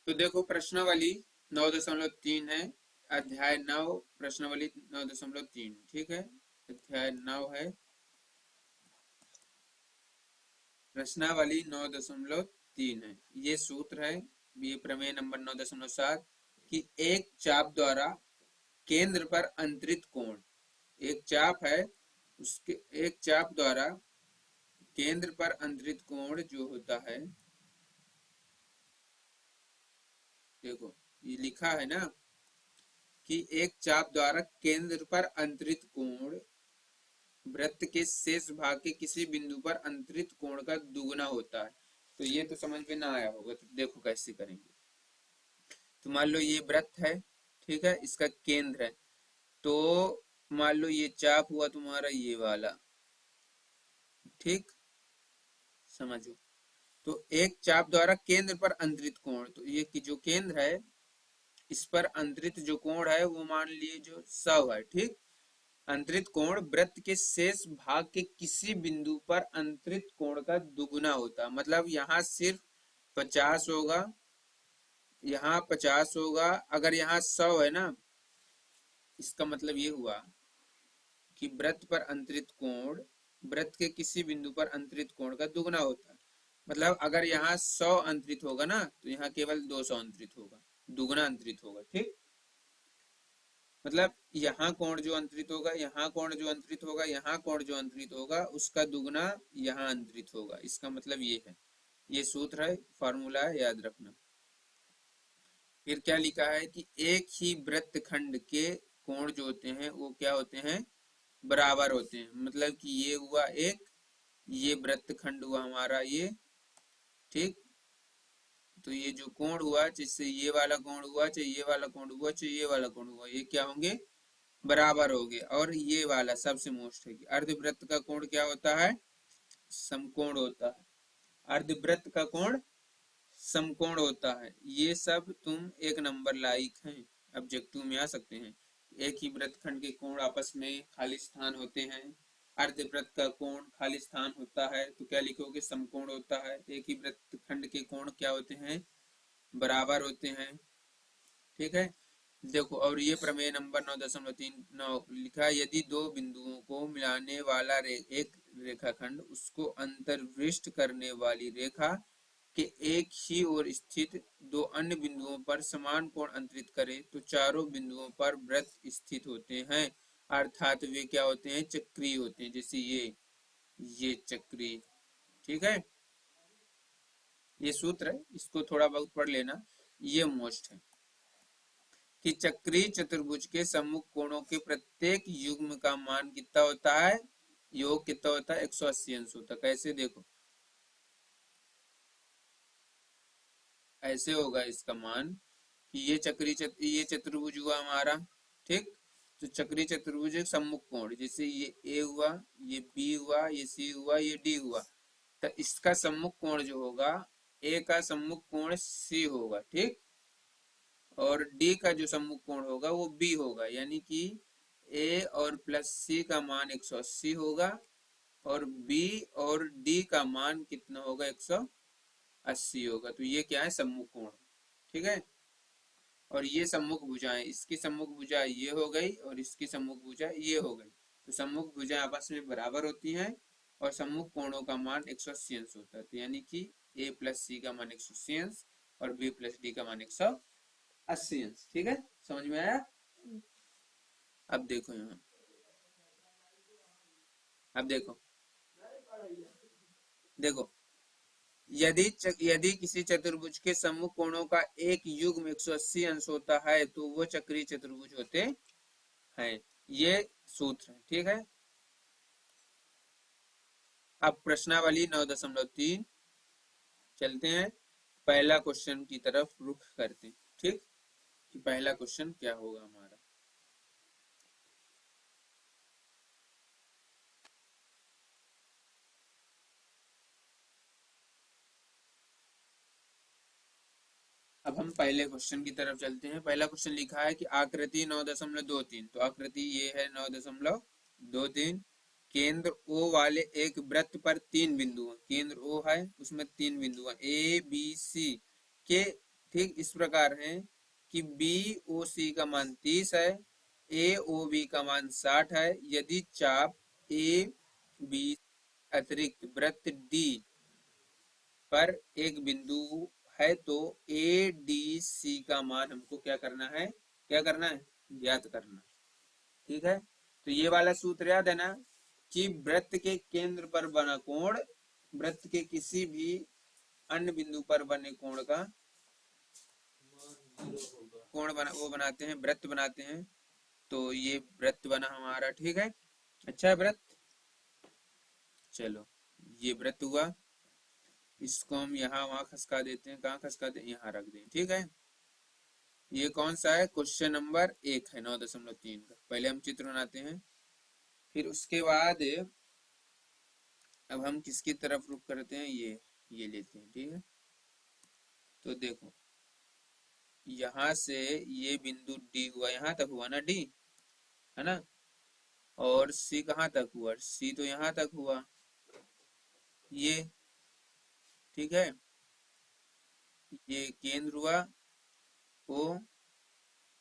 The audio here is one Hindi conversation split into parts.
तो देखो प्रश्नावली 9.3 है। अध्याय 9 प्रश्नावली 9.3, ठीक है। अध्याय 9 है, प्रश्नावली 9.3 है। ये सूत्र है, ये प्रमेय नंबर 9.7 कि एक चाप द्वारा केंद्र पर अंतरित कोण, एक चाप है, उसके एक चाप द्वारा केंद्र पर अंतरित कोण जो होता है, देखो ये लिखा है ना कि एक चाप द्वारा केंद्र पर अंतरित कोण वृत्त के शेष भाग के किसी बिंदु पर अंतरित कोण का दुगुना होता है। तो ये तो समझ में ना आया होगा, तो देखो कैसे करेंगे। तो मान लो ये वृत्त है, ठीक है, इसका केंद्र है। तो मान लो ये चाप हुआ तुम्हारा ये वाला, ठीक, समझो। तो एक चाप द्वारा केंद्र पर अंतरित कोण, तो ये कि जो केंद्र है इस पर अंतरित जो कोण है वो मान लिए जो 100 है, ठीक। अंतरित कोण वृत्त के शेष भाग के किसी बिंदु पर अंतरित कोण का दुगुना होता है। मतलब यहाँ सिर्फ 50 होगा, यहाँ 50 होगा। अगर यहाँ 100 है ना, इसका मतलब ये हुआ कि वृत्त पर अंतरित कोण वृत्त के किसी बिंदु पर अंतरित कोण का दुगुना होता है। मतलब अगर यहाँ 100 अंतरित होगा ना, तो यहाँ केवल 200 अंतरित होगा, दुगुना अंतरित होगा, ठीक। मतलब यहाँ कोण जो अंतरित होगा, यहाँ कोण जो अंतरित होगा, यहाँ कोण जो अंतरित होगा, उसका दुगुना यहाँ अंतरित होगा। इसका मतलब ये है, ये सूत्र है, फॉर्मूला है, याद रखना। फिर क्या लिखा है कि एक ही वृत्तखंड के कोण जो होते हैं वो क्या होते हैं, बराबर होते हैं। मतलब कि ये हुआ एक, ये वृत्तखंड हुआ हमारा ये, ठीक। तो ये जो कोण हुआ, जिससे ये वाला कोण हुआ, चाहे ये वाला कोण हुआ, चाहे ये वाला कोण हुआ, ये क्या होंगे, बराबर हो गए। और ये वाला सबसे मोस्ट है कि अर्धवृत्त का कोण क्या होता है, समकोण होता है। अर्धवृत्त का कोण समकोण होता है। ये सब तुम एक नंबर लायक हैं, ऑब्जेक्टिव में आ सकते हैं। एक ही वृत्तखंड के कोण आपस में खाली स्थान होते हैं। अर्धवृत्त का कोण खाली स्थान होता है तो क्या लिखोगे, समकोण होता है। एक ही वृत्तखंड के कोण क्या होते हैं, बराबर होते हैं, ठीक है। देखो, और ये प्रमेय नंबर 9.3 लिखा है, यदि दो बिंदुओं को मिलाने वाला एक रेखाखंड उसको अंतर्वृष्ट करने वाली रेखा के एक ही ओर स्थित दो अन्य बिंदुओं पर समान कोण अंतरित करे तो चारों बिंदुओं पर वृत्त स्थित होते हैं। अर्थात वे क्या होते हैं, चक्रीय होते हैं। जैसे ये चक्रीय, ठीक है। ये सूत्र है, इसको थोड़ा बहुत पढ़ लेना, ये मोस्ट है कि चक्रीय चतुर्भुज के सम्मुख कोणों के प्रत्येक युग्म का मान कितना होता है, योग कितना होता है, 180 अंश होता है। कैसे, देखो ऐसे होगा इसका मान कि ये चतुर्भुज हुआ हमारा, ठीक। तो चक्रीय चतुर्भुज एक सम्मुख कोण, जैसे ये ए हुआ, ये बी हुआ, ये सी हुआ, ये डी हुआ। तो इसका सम्मुख कोण जो होगा, ए का सम्मुख कोण सी होगा, ठीक। और डी का जो सम्मुख कोण होगा वो बी होगा। यानी कि ए और प्लस सी का मान 180 होगा और बी और डी का मान कितना होगा, 180 होगा। तो ये क्या है, सम्मुख कोण, ठीक है। और ये सम्मुख भुजाएं, इसकी सम्मुख भुजा ये हो गई और इसकी सम्मुख भुजा ये हो गई। तो सम्मुख भुजाएं आपस में बराबर होती हैं और सम्मुख कोणों का मान 180 अंश होता है। तो यानी कि ए प्लस सी का मान 180 अंश और बी प्लस डी का मान 180 अंश, ठीक है। समझ में आया। अब देखो यहाँ, अब देखो, देखो यदि किसी चतुर्भुज के सम्मुख कोणों का एक युग्म 180 अंश होता है तो वो चक्रीय चतुर्भुज होते हैं। ये सूत्र है, ठीक है। अब प्रश्नावली 9.3 चलते हैं, पहला क्वेश्चन की तरफ रुख करते हैं, ठीक, कि पहला क्वेश्चन क्या होगा हमारा। अब हम पहले क्वेश्चन की तरफ चलते हैं। पहला क्वेश्चन लिखा है कि आकृति 9.23, तो आकृति ये है 9.23। केंद्र O वाले एक वृत्त पर तीन बिंदु, केंद्र O है उसमें तीन बिंदु ए बी सी के ठीक इस प्रकार है कि बी ओ सी का मान 30 है, ए ओ बी का मान 60 है। यदि चाप ए बी अतिरिक्त वृत्त डी पर एक बिंदु है तो ए डी सी का मान हमको क्या करना है, ज्ञात करना। ठीक है, तो ये वाला सूत्र याद है ना कि वृत्त के केंद्र पर बना कोण वृत्त के किसी भी अन्य बिंदु पर बने कोण का कोण वो बनाते हैं, वृत्त बनाते हैं। तो ये वृत्त बना हमारा। ठीक है, अच्छा है वृत्त। चलो ये वृत्त हुआ, इसको हम यहाँ वहां खसका देते हैं। कहाँ खसका दें, यहाँ रख दें। ठीक है, ये कौन सा है, क्वेश्चन नंबर 1 है 9.3 का। पहले हम चित्र बनाते हैं, फिर उसके बाद अब हम किसकी तरफ रुख करते हैं, ये लेते हैं। ठीक है, तो देखो यहाँ से ये बिंदु डी हुआ, यहाँ तक हुआ ना डी, है ना, और सी कहाँ तक हुआ, सी तो यहाँ तक हुआ ये। ठीक है, ये केंद्र हुआ ओ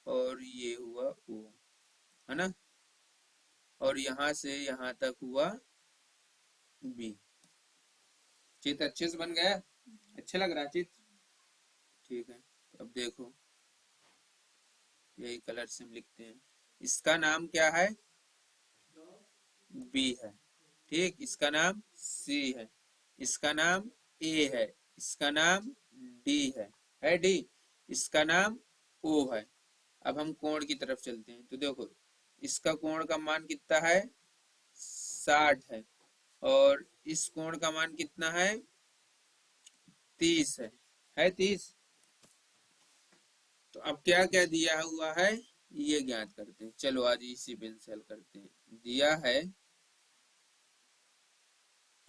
और ये हुआ ओ, है ना, और यहाँ से यहाँ तक हुआ बी। चित्र अच्छे से बन गया, अच्छा लग रहा है चित्र। ठीक है, अब देखो यही कलर से हम लिखते हैं। इसका नाम क्या है, बी है। ठीक, इसका नाम सी है, इसका नाम ए है, इसका नाम डी है डी, इसका नाम ओ है। अब हम कोण की तरफ चलते हैं, तो देखो इसका कोण का मान कितना है, 60 है, और इस कोण का मान कितना है, 30 है 30। तो अब क्या क्या दिया हुआ है ये ज्ञात करते हैं। चलो आज इसी पे हल करते हैं। दिया है,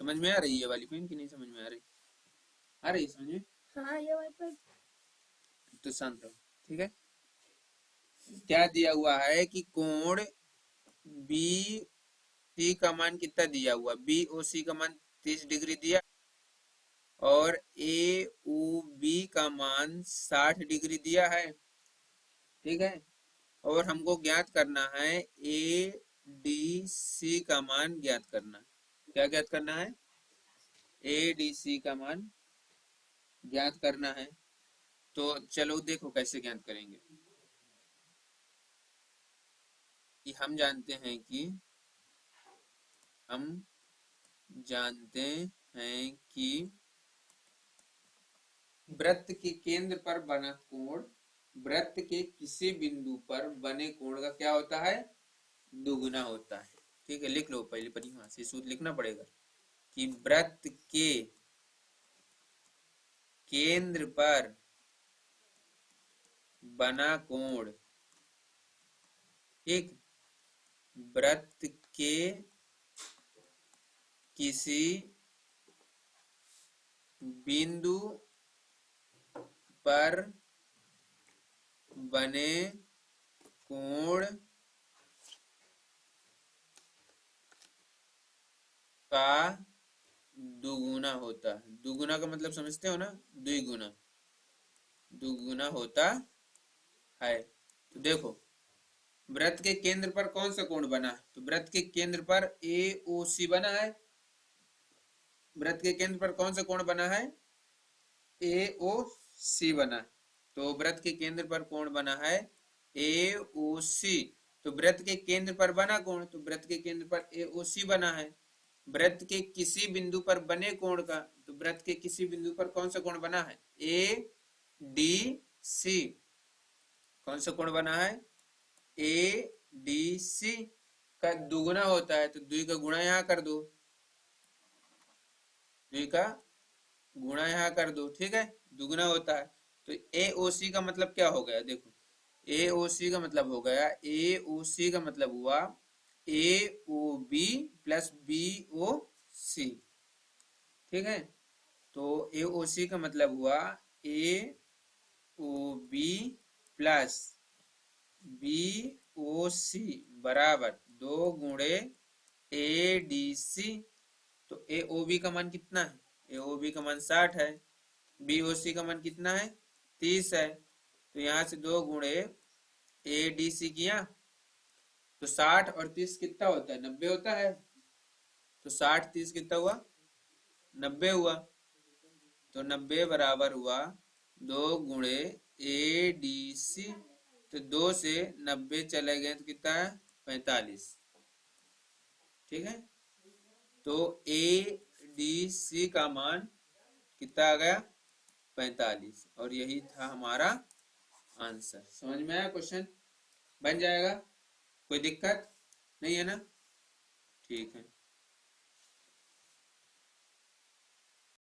समझ में आ रही है ये वाली पेन की नहीं समझ में आ रही, आ रही समझ में, हाँ ये वाली पेन। तो शांत रहो। ठीक है, क्या दिया हुआ है कि कोण बी सी का मान कितना दिया हुआ, बी ओ सी का मान 30 डिग्री दिया, और ए ओ बी का मान 60 डिग्री दिया है। ठीक है, और हमको ज्ञात करना है ए डी सी का मान ज्ञात करना। क्या ज्ञात करना है, ए डी सी का मान ज्ञात करना है। तो चलो देखो कैसे ज्ञात करेंगे। कि हम जानते हैं कि वृत्त के केंद्र पर बना कोण वृत्त के किसी बिंदु पर बने कोण का क्या होता है, दुगुना होता है। ठीक है, लिख लो पहले पर यहाँ से सूत्र लिखना पड़ेगा कि वृत्त के केंद्र पर बना कोण, ठीक, वृत्त के किसी बिंदु पर बने कोण का दुगुना होता है। दुगुना का मतलब समझते हो ना, द्विगुना, दुगुना होता है। तो देखो वृत्त के केंद्र पर कौन सा कोण बना है, तो वृत्त के केंद्र पर ए ओ सी बना है। वृत्त के केंद्र पर कौन सा कोण बना है, ए ओ सी बना है। तो वृत्त के केंद्र पर कोण बना है ए ओ सी। तो वृत्त के केंद्र पर बना कोण, तो वृत्त के केंद्र पर ए ओ सी बना है। वृत्त के किसी बिंदु पर बने कोण का, तो वृत्त के किसी बिंदु पर कौन सा कोण बना है, ए डी सी। कौन सा कोण बना है, ए डी सी का दुगुना होता है। तो द्वि का गुणा यहाँ कर दो, द्वि का गुणा यहाँ कर दो। ठीक है, दुगुना होता है। तो ए ओ सी का मतलब क्या हो गया, देखो ए ओ सी का मतलब हो गया, ए ओ सी का मतलब हुआ A O B plus B O C. ठीक है, तो ए ओ सी का मतलब हुआ A O B plus B O C बराबर 2 गुणे ए डी सी। तो ए ओ बी का मान कितना है, ए ओ बी का मान 60 है, बी ओ सी का मान कितना है 30 है, तो यहाँ से 2 गुणे ए डी सी किया तो 60 और 30 कितना होता है, 90 होता है। तो 60 30 कितना हुआ, 90 हुआ। तो 90 बराबर हुआ 2 गुणे ए डी सी। तो 2 से 90 चले गए तो कितना है, 45। ठीक है, तो ए डी सी का मान कितना आ गया, 45। और यही था हमारा आंसर। समझ में आया, क्वेश्चन बन जाएगा, कोई दिक्कत नहीं है ना। ठीक है।